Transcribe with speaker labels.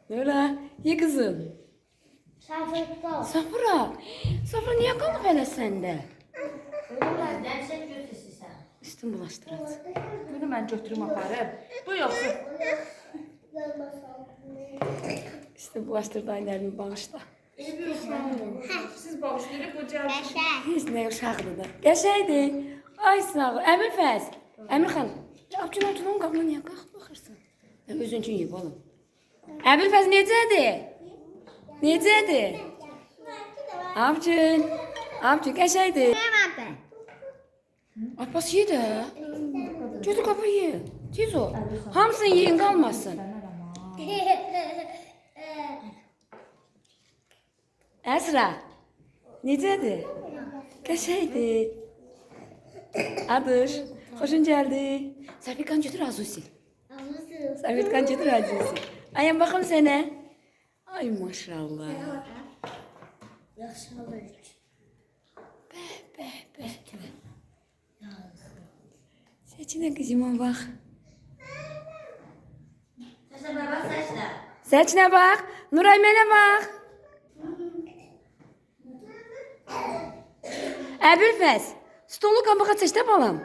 Speaker 1: Nura, ye kızım.
Speaker 2: Safırda.
Speaker 1: Safura. Safura niye kaldı böyle sende?
Speaker 2: Dersen götürsün.
Speaker 1: Üstün bulaştır at.
Speaker 3: Bunu ben götürüm aparım. Bu yoksa.
Speaker 1: Üstün bulaştır da ellerini bağışla.
Speaker 3: Evi uşağım. Siz bağışlayıp bu cevap.
Speaker 1: Hiç ne uşaqdır da. Qəşəydi. Ay sağ ol. Əmir Fəz. Əmir xan. Abcun onun qabına niyə qalxıb baxırsan? Özün üçün yeyib oğlum. Əmir Fəz necədir? Necədir? Abcun. Abcun qəşəydi. Abbas ye də. Götür qapa ye. Tez ol. Hamısını yeyin qalmasın. Əsra. Necədir? Qəşəydir. Adır. Xoşun gəldi. Sərfiqan götür Azusi. Sərfiqan götür Azusi. Ayın baxım sənə. Ay maşallah. Bəh. Səçinə qızıma bax.
Speaker 2: Saçına bak saçla.
Speaker 1: Səçinə bax. Nuray mənə bax. Əbülfəz. Stolu qabağa çək də balam.